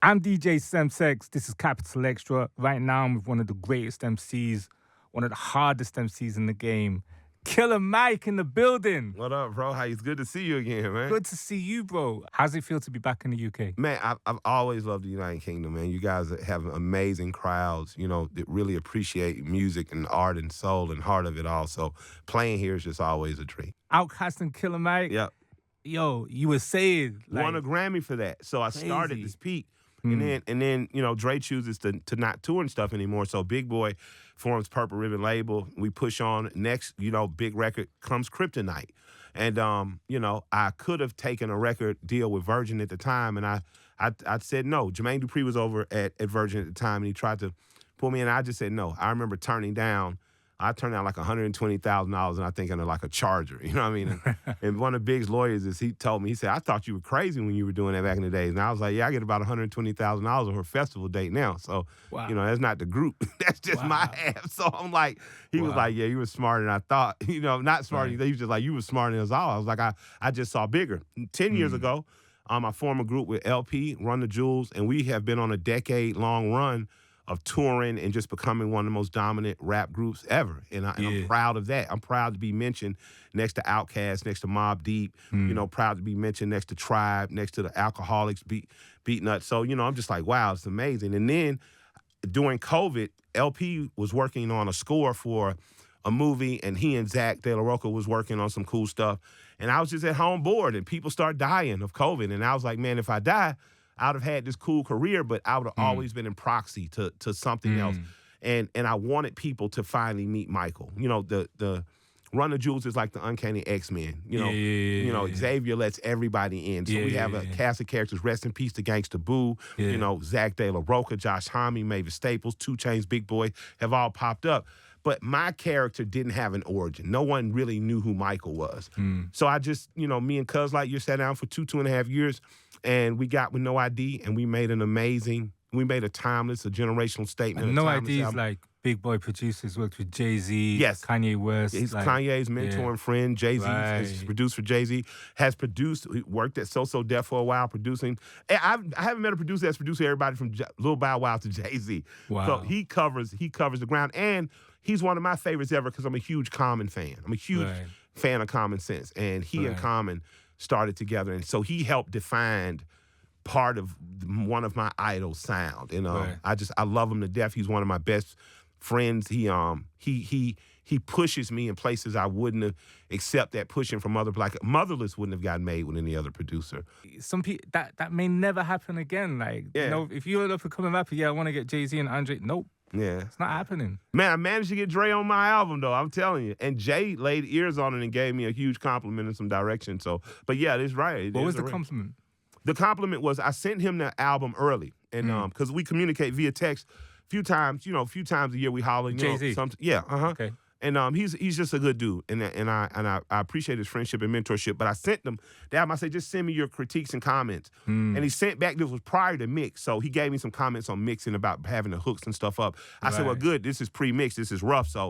I'm DJ Semtex. This is Capital XTRA. Right now, I'm with one of the greatest MCs, one of the hardest MCs in the game. Killer Mike in the building. What up, bro? It's good to see you again, man. Good to see you, bro. How's it feel to be back in the UK? Man, I've always loved the United Kingdom, man. You guys have amazing crowds, that really appreciate music and art and soul and heart of it all. So playing here is just always a treat. Outkast and Killer Mike. Yep. Yo, you were saying won a Grammy for that. So I started this peak. And then Dre chooses to not tour and stuff anymore. So Big Boy forms Purple Ribbon label. We push on. Next, big record comes Kryptonite. And I could have taken a record deal with Virgin at the time, and I said no. Jermaine Dupri was over at Virgin at the time, and he tried to pull me in. I just said no. I remember turning down. I turned down like $120,000, and I think under like a Charger, you know what I mean? And one of Big's lawyers, he told me, he said, I thought you were crazy when you were doing that back in the days. And I was like, yeah, I get about $120,000 for a festival date now. So, that's not the group. That's just my half. So I'm like, he was like, yeah, you were smarter than I thought. Not smarter. He was just like, you were smarter than us all. I was like, I just saw bigger. 10 years ago, I formed a group with LP, Run the Jewels, and we have been on a decade-long run of touring and just becoming one of the most dominant rap groups ever. And I'm proud of that. I'm proud to be mentioned next to Outkast, next to Mobb Deep, proud to be mentioned next to Tribe, next to the Alcoholics, Beat Nuts. So, I'm just like, wow, it's amazing. And then during COVID, LP was working on a score for a movie, and he and Zach De La Rocca was working on some cool stuff. And I was just at home bored, and people start dying of COVID. And I was like, man, if I die, I'd have had this cool career, but I would have always been in proxy to something else. And I wanted people to finally meet Michael. The Run the Jewels is like the Uncanny X-Men. Xavier lets everybody in. So we have a cast of characters. Rest in peace to Gangsta Boo. Zach De La Rocca, Josh Homme, Mavis Staples, 2 Chainz, Big Boy have all popped up. But my character didn't have an origin. No one really knew who Michael was. So I just, me and Cuz Lightyear sat down for 2.5 years, and we got with No ID, and we made a timeless, a generational statement. And No ID is like big boy producers, worked with JayZ, Kanye West. He's Kanye's mentor and friend. JayZ has produced for JayZ, he worked at So Def for a while producing. I haven't met a producer that's produced everybody from Lil Bow Wow to JayZ. Wow. So he covers the ground, and he's one of my favorites ever because I'm a huge Common fan. I'm a huge fan of Common Sense, and he and Common started together, and so he helped define part of one of my idol sound. And I love him to death. He's one of my best friends. He pushes me in places I wouldn't have accept that pushing from other Motherless wouldn't have gotten made with any other producer. Some people that may never happen again. If you're up for coming rapper, I want to get JayZ and Andre. Nope. Yeah. It's not happening. Man, I managed to get Dre on my album, though. I'm telling you. And Jay laid ears on it and gave me a huge compliment and some direction. So, but yeah, it's right. What was the compliment? The compliment was I sent him the album early, and because we communicate via text a few times a year we holler. JayZ. Okay. And he's just a good dude, and I appreciate his friendship and mentorship. But I sent him the album. I said, just send me your critiques and comments. And he sent back. This was prior to mix, so he gave me some comments on mixing about having the hooks and stuff up. I said, well, good. This is pre-mixed. This is rough. So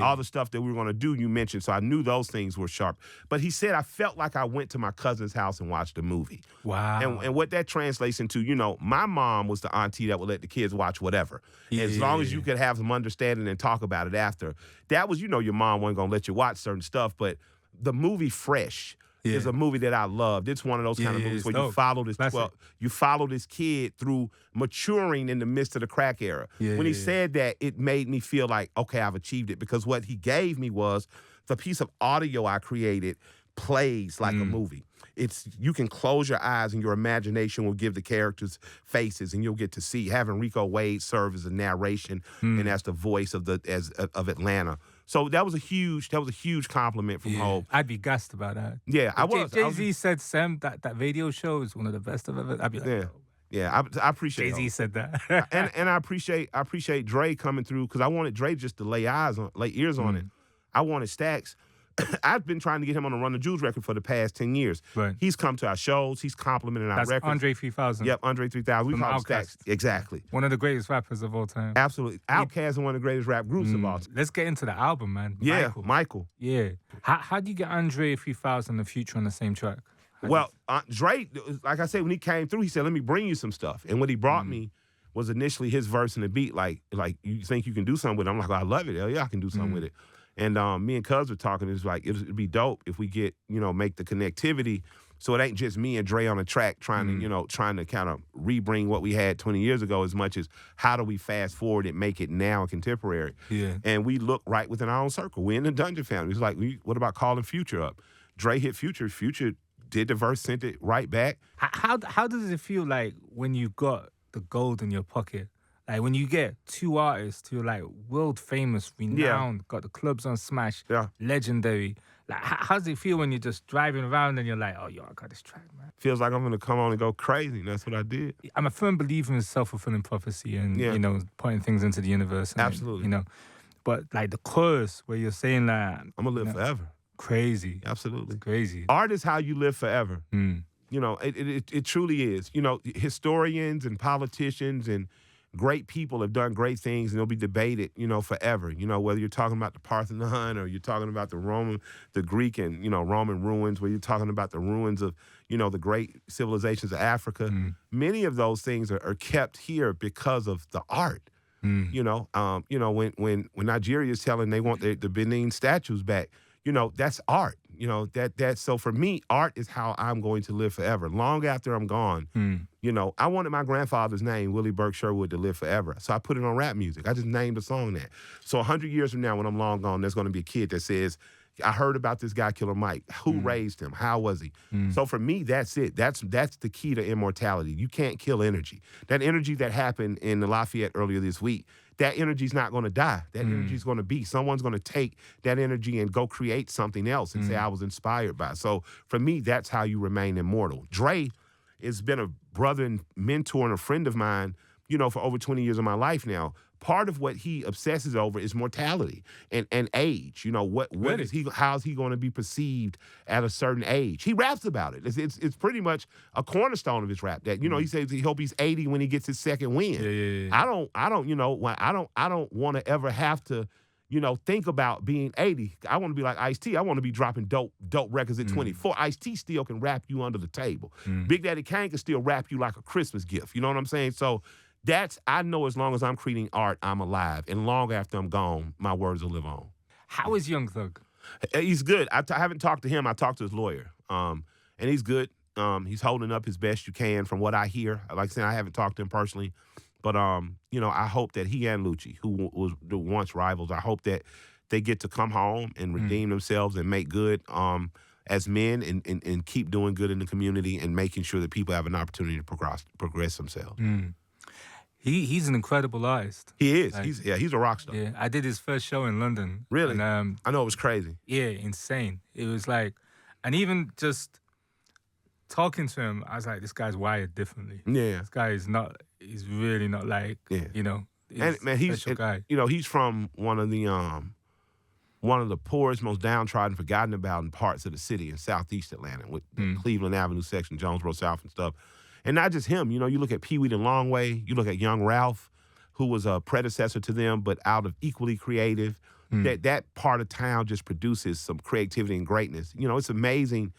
all the stuff that we were gonna do, you mentioned. So I knew those things were sharp. But he said I felt like I went to my cousin's house and watched a movie. Wow. And what that translates into, my mom was the auntie that would let the kids watch whatever, as long as you could have some understanding and talk about it after. That was, your mom wasn't going to let you watch certain stuff, but the movie Fresh is a movie that I loved. It's one of those kind of movies where you follow this kid through maturing in the midst of the crack era. When he said that, it made me feel like, okay, I've achieved it, because what he gave me was the piece of audio I created plays like a movie. You can close your eyes and your imagination will give the characters faces, and you'll get to see having Rico Wade serve as a narration and as the voice of Atlanta. So that was a huge compliment from Hov. I'd be gassed about that. Yeah, I was. JayZ said, Sam, that radio show is one of the best I've ever. I'd be like, yeah, I appreciate JayZ said that. and I appreciate Dre coming through, because I wanted Dre just to lay ears on it. I wanted Stacks. I've been trying to get him on the Run the Jewels record for the past 10 years. Right. He's come to our shows. He's complimented our records. That's Andre 3000. Yep, Andre 3000. We call him Stacks. Exactly. One of the greatest rappers of all time. Absolutely. Outkast is one of the greatest rap groups of all time. Let's get into the album, man. Yeah, Michael. Yeah. How do you get Andre 3000 and Future on the same track? Well, Dre, like I said, when he came through, he said, "Let me bring you some stuff." And what he brought me was initially his verse and the beat. Like you think you can do something with it? I'm like, oh, I love it. Hell yeah, I can do something with it. And me and Cuz were talking. It's like it'd be dope if we get make the connectivity. So it ain't just me and Dre on a track trying to kind of rebring what we had 20 years ago as much as how do we fast forward and make it now and contemporary. Yeah. And we look right within our own circle. We're in the Dungeon family. It's like, what about calling Future up? Dre hit Future. Future did the verse, sent it right back. How does it feel like when you got the gold in your pocket? Like when you get two artists who are like world famous, renowned, got the clubs on smash, legendary. Like, how does it feel when you're just driving around and you're like, oh, yo, I got this track, man? Feels like I'm going to come on and go crazy. That's what I did. I'm a firm believer in self-fulfilling prophecy and, putting things into the universe. And, absolutely. But like the chorus where you're saying like... I'm going to live forever. Crazy. Absolutely. It's crazy. Art is how you live forever. It truly is. Historians and politicians and great people have done great things, and they'll be debated, forever. Whether you're talking about the Parthenon or you're talking about the Greek and, Roman ruins, where you're talking about the ruins of, the great civilizations of Africa. Many of those things are kept here because of the art. When Nigeria is telling they want the Benin statues back, that's art. So for me, art is how I'm going to live forever. Long after I'm gone, I wanted my grandfather's name, Willie Burke Sherwood, to live forever. So I put it on rap music. I just named a song that. So 100 years from now, when I'm long gone, there's going to be a kid that says, I heard about this guy, Killer Mike. Who raised him? How was he? So for me, that's it. That's the key to immortality. You can't kill energy. That energy that happened in the Lafayette earlier this week, that energy's not going to die. That energy's going to be. Someone's going to take that energy and go create something else and say, I was inspired by it. So for me, that's how you remain immortal. Dre has been a brother and mentor and a friend of mine, for over 20 years of my life now. Part of what he obsesses over is mortality and age. What is he? How's he going to be perceived at a certain age? He raps about it. It's pretty much a cornerstone of his rap. That he says he hope he's 80 when he gets his second win. Yeah. I don't want to ever have to think about being 80. I want to be like Ice-T. I want to be dropping dope records at 24. Ice-T still can rap you under the table. Big Daddy Kane can still rap you like a Christmas gift. You know what I'm saying? So. I know as long as I'm creating art, I'm alive. And long after I'm gone, my words will live on. How is Young Thug? He's good. I haven't talked to him. I talked to his lawyer. And he's good. He's holding up his best you can from what I hear. Like I said, I haven't talked to him personally. But, I hope that he and Lucci, who was once rivals, I hope that they get to come home and redeem themselves and make good as men and keep doing good in the community and making sure that people have an opportunity to progress themselves. He's an incredible artist. He is. He's a rock star. Yeah, I did his first show in London. Really? And, I know it was crazy. Yeah, insane. It was like, and even just talking to him, I was like, this guy's wired differently. Yeah. This guy is not, he's really not like, and man, he's special guy. He's from one of the poorest, most downtrodden, forgotten about parts of the city in southeast Atlanta with the Cleveland Avenue section, Jonesboro South and stuff. And not just him, you look at Pee Wee the Longway, you look at Young Ralph, who was a predecessor to them, but out of equally creative. That part of town just produces some creativity and greatness. It's amazing,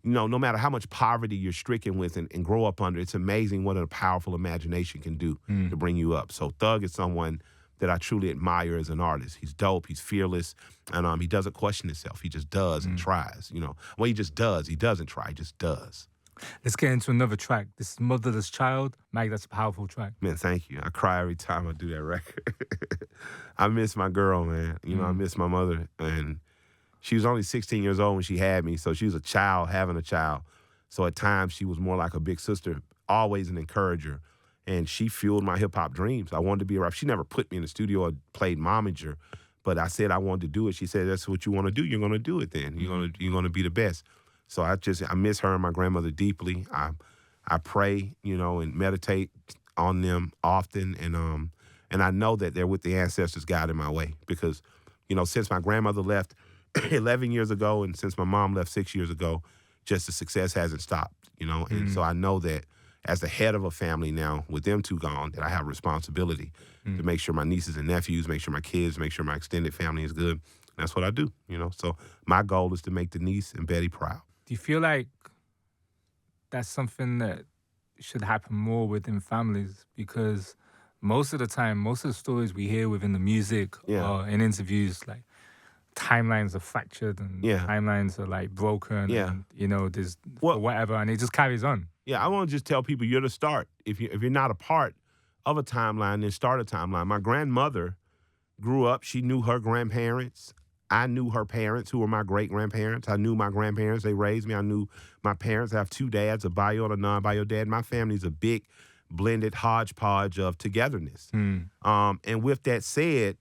no matter how much poverty you're stricken with and grow up under, it's amazing what a powerful imagination can do to bring you up. So Thug is someone that I truly admire as an artist. He's dope, he's fearless, and he doesn't question himself. He just does and tries, Well, he just does. He doesn't try, he just does. Let's get into another track. This is Motherless Child. Mike, that's a powerful track. Man, thank you. I cry every time I do that record. I miss my girl, man. I miss my mother. And she was only 16 years old when she had me, so she was a child having a child. So at times, she was more like a big sister, always an encourager. And she fueled my hip-hop dreams. I wanted to be a rapper. She never put me in the studio or played momager, but I said I wanted to do it. She said, that's what you want to do. You're going to do it then. You're going to be the best. So I miss her and my grandmother deeply. I pray, and meditate on them often, and I know that they're with the ancestors guiding my way because, since my grandmother left 11 years ago and since my mom left 6 years ago, just the success hasn't stopped, and so I know that as the head of a family now, with them two gone, that I have a responsibility to make sure my nieces and nephews, make sure my kids, make sure my extended family is good. That's what I do, So my goal is to make Denise and Betty proud. Do you feel like that's something that should happen more within families, because most of the time, most of the stories we hear within the music or in interviews, like timelines are fractured and timelines are like broken and, you know, there's whatever, and it just carries on. Yeah, I want to just tell people you're the start. If you're not a part of a timeline, then start a timeline. My grandmother grew up, she knew her grandparents. I knew her parents, who were my great-grandparents. I knew my grandparents. They raised me. I knew my parents. I have two dads, a bio and a non-bio dad. My family's a big, blended hodgepodge of togetherness. And with that said,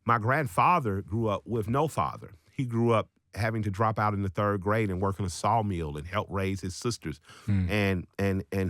my grandfather grew up with no father. He grew up having to drop out in the 3rd grade and work in a sawmill and help raise his sisters, and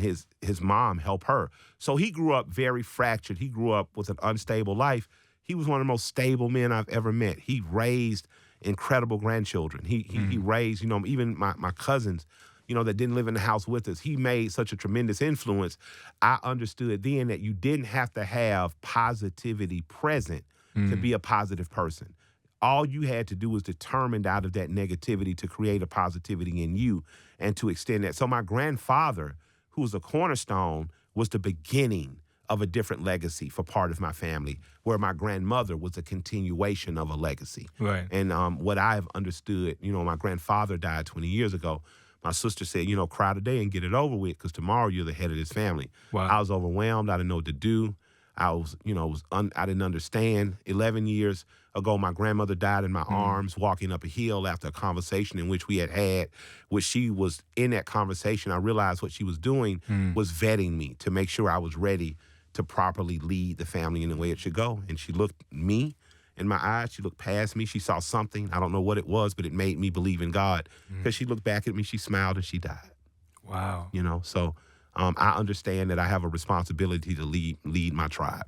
his mom help her. So he grew up very fractured. He grew up with an unstable life. He was one of the most stable men I've ever met. He raised incredible grandchildren. He raised, you know, even my cousins, you know, that didn't live in the house with us. He made such a tremendous influence. I understood then that you didn't have to have positivity present to be a positive person. All you had to do was determined out of that negativity to create a positivity in you and to extend that. So my grandfather, who was a cornerstone, was the beginning of a different legacy for part of my family, where my grandmother was a continuation of a legacy. Right. And what I have understood, you know, my grandfather died 20 years ago. My sister said, you know, cry today and get it over with, because tomorrow you're the head of this family. Wow. I was overwhelmed. I didn't know what to do. I was, you know, I didn't understand. 11 years ago, my grandmother died in my arms, walking up a hill after a conversation in which we had, which she was in that conversation. I realized what she was doing was vetting me to make sure I was ready to properly lead the family in the way it should go. And she looked me in my eyes. She looked past me. She saw something. I don't know what it was, but it made me believe in God. Because she looked back at me, she smiled, and she died. Wow. You know, so I understand that I have a responsibility to lead my tribe.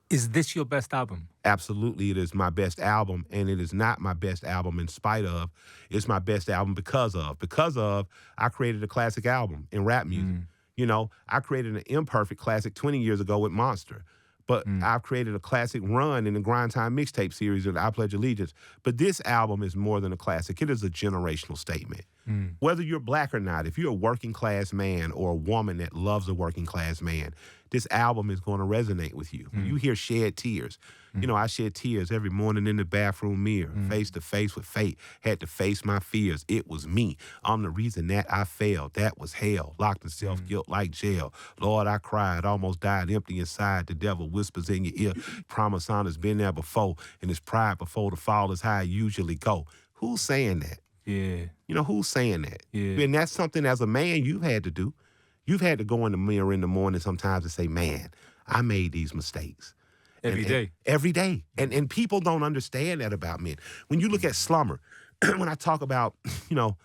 Is this your best album? Absolutely, it is my best album, and it is not my best album in spite of. It's my best album because of. Because of, I created a classic album in rap music. You know, I created an imperfect classic 20 years ago with Monster. But I've created a classic run in the Grind Time mixtape series of I Pledge Allegiance. But this album is more than a classic. It is a generational statement. Whether you're black or not, if you're a working class man or a woman that loves a working class man, this album is going to resonate with you. When you hear Shed Tears, you know, I shed tears every morning in the bathroom mirror, face to face with fate, had to face my fears. It was me. I'm the reason that I failed. That was hell. Locked in self-guilt like jail. Lord, I cried, almost died empty inside. The devil whispers in your ear, promise honor's been there before, and it's pride before the fall is how I usually go. Who's saying that? Yeah. You know, who's saying that? Yeah. And that's something as a man you've had to do. You've had to go in the mirror in the morning sometimes and say, man, I made these mistakes. Every day. Every day. And people don't understand that about men. When you look at Slumber, when I talk about, you know,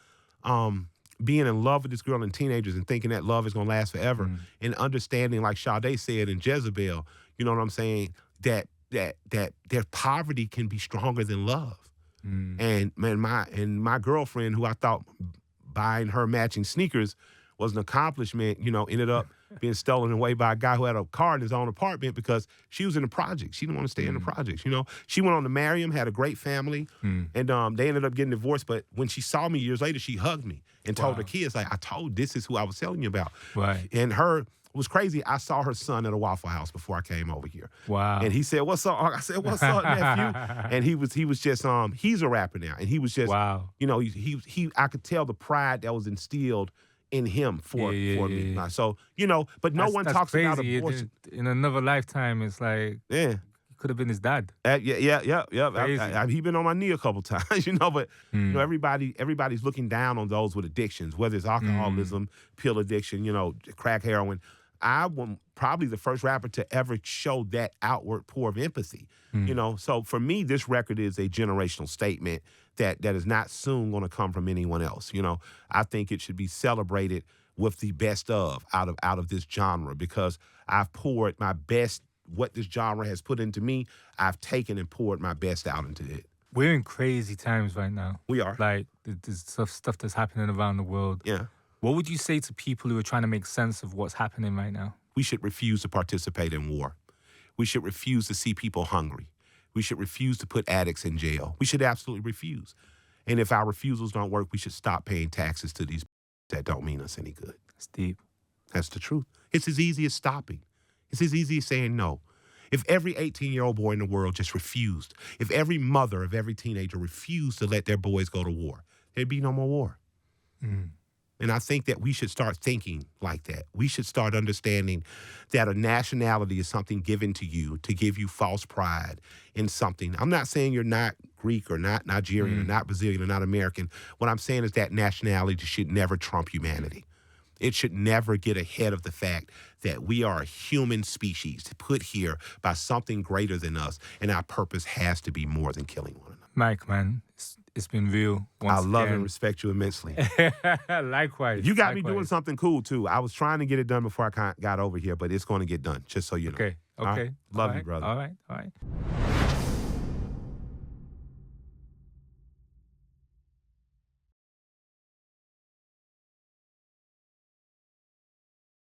being in love with this girl and teenagers and thinking that love is going to last forever, and understanding, like Sade said in Jezebel, you know what I'm saying, that their poverty can be stronger than love. And my girlfriend, who I thought buying her matching sneakers was an accomplishment, you know, ended up being stolen away by a guy who had a car in his own apartment because she was in the projects. She didn't want to stay in the projects, you know. She went on to marry him, had a great family, and they ended up getting divorced. But when she saw me years later, she hugged me and told her kids, like, I told, this is who I was telling you about. Right. And her, it was crazy. I saw her son at a Waffle House before I came over here. Wow. And he said, what's up? I said, what's up, nephew? And he was just, he's a rapper now. And he was just, you know, he I could tell the pride that was instilled in him for me. So, you know, but no one talks crazy. about abortion. In another lifetime, it's like, he could have been his dad. Yeah. He been on my knee a couple times, you know, but you know, everybody's looking down on those with addictions, whether it's alcoholism, pill addiction, you know, crack, heroin. I was probably the first rapper to ever show that outward pour of empathy, you know. So for me, this record is a generational statement that is not soon going to come from anyone else. You know, I think it should be celebrated with the best of out of this genre, because I've poured my best, what this genre has put into me, I've taken and poured my best out into it. We're in crazy times right now. We are. Like, there's stuff that's happening around the world. Yeah. What would you say to people who are trying to make sense of what's happening right now? We should refuse to participate in war. We should refuse to see people hungry. We should refuse to put addicts in jail. We should absolutely refuse. And if our refusals don't work, we should stop paying taxes to these that don't mean us any good. It's deep. That's the truth. It's as easy as stopping. It's as easy as saying no. If every 18-year-old boy in the world just refused, if every mother of every teenager refused to let their boys go to war, there'd be no more war. Mm. And I think that we should start thinking like that. We should start understanding that a nationality is something given to you to give you false pride in something. I'm not saying you're not Greek or not Nigerian or not Brazilian or not American. What I'm saying is that nationality should never trump humanity. It should never get ahead of the fact that we are a human species put here by something greater than us, and our purpose has to be more than killing one another. Mike, man, it's been real. I love and respect you immensely. Likewise. You got me doing something cool, too. I was trying to get it done before I got over here, but it's going to get done, just so you know. Okay. Right? Love you, brother. All right.